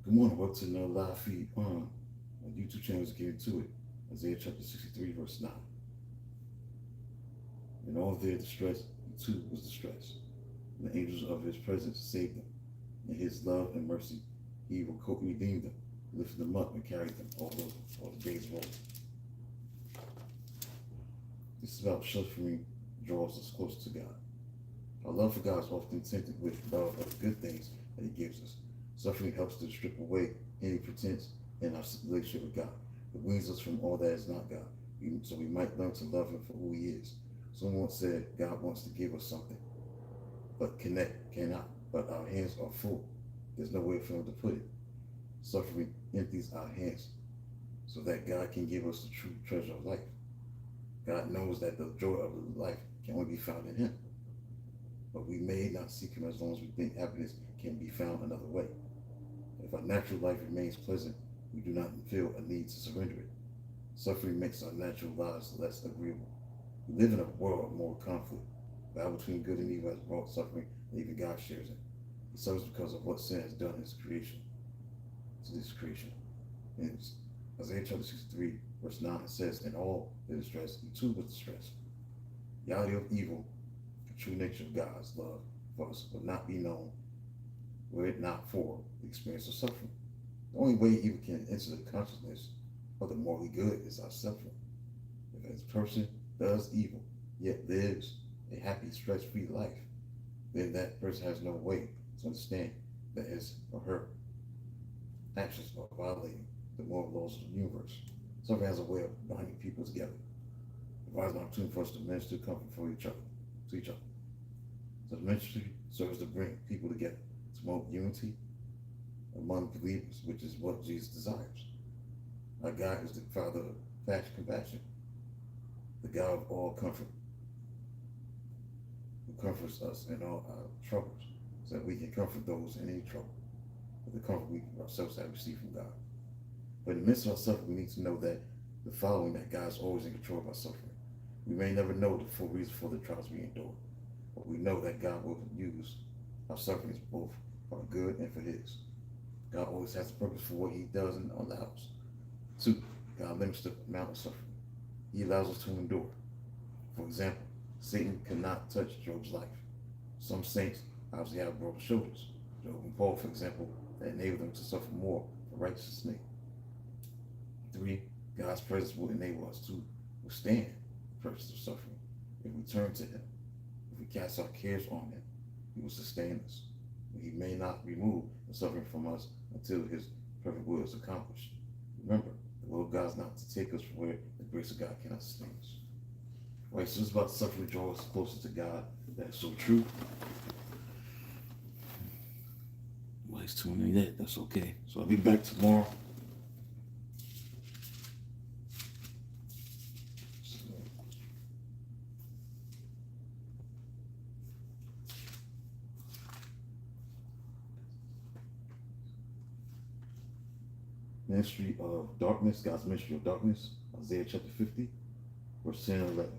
Good morning. Welcome to another live feed on my YouTube channel. Is getting to it. Isaiah chapter 63, verse 9. In all their distress, he too was distressed. And the angels of his presence saved them. In his love and mercy, he will redeem them, lifted them up, and carried them all the days of old. This is about suffering draws us closer to God. Our love for God is often tinted with love of the good things that he gives us. Suffering helps to strip away any pretense in our relationship with God. It weans us from all that is not God, so we might learn to love him for who he is. Someone once said God wants to give us something, but cannot. But our hands are full. There's no way for him to put it. Suffering empties our hands so that God can give us the true treasure of life. God knows that the joy of life can only be found in him. But we may not seek him as long as we think happiness can be found another way. If our natural life remains pleasant, we do not feel a need to surrender it. Suffering makes our natural lives less agreeable. We live in a world of more conflict. The battle between good and evil has brought suffering, and even God shares it. He suffers because of what sin has done in his creation. To this creation. In Isaiah chapter 63, verse 9, it says, in all their distress, he too was distressed. The reality of evil, the true nature of God's love for us, would not be known were it not for the experience of suffering. The only way evil can enter the consciousness of the morally good is our suffering. If a person does evil, yet lives a happy, stress-free life, then that person has no way to understand that his or her actions are violating the moral laws of the universe. Suffering has a way of binding people together. It provides an opportunity for us to minister comfort for each other, to each other. So the ministry serves to bring people together, to promote unity among believers, which is what Jesus desires. Our God is the Father of compassion, the God of all comfort, who comforts us in all our troubles, so that we can comfort those in any trouble with the comfort we ourselves have received from God. But in the midst of our suffering, we need to know that the following, that God is always in control of our suffering. We may never know the full reason for the trials we endure, but we know that God will use our sufferings both for our good and for his. God always has a purpose for what he does and allows. 2, God limits the amount of suffering he allows us to endure. For example, Satan cannot touch Job's life. Some saints obviously have broad shoulders. Job and Paul, for example, that enable them to suffer more for righteousness' sake. 3, God's presence will enable us to withstand the pressures of suffering if we turn to him. If we cast our cares on him, he will sustain us. He may not remove the suffering from us until his perfect will is accomplished. Remember, the will of God is not to take us from where the grace of God cannot sustain us. Right, so it's about suffering draw us closer to God. That's so true. Nobody's tuning in yet. That's okay. So I'll be back tomorrow. Ministry of darkness, God's ministry of darkness, Isaiah chapter 50, verse 10 and 11.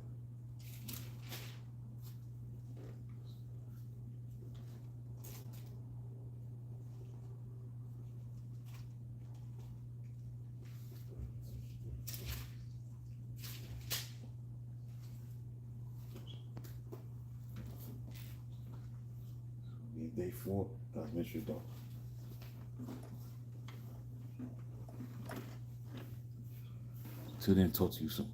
Day 4, God's ministry of darkness. Till then, talk to you soon.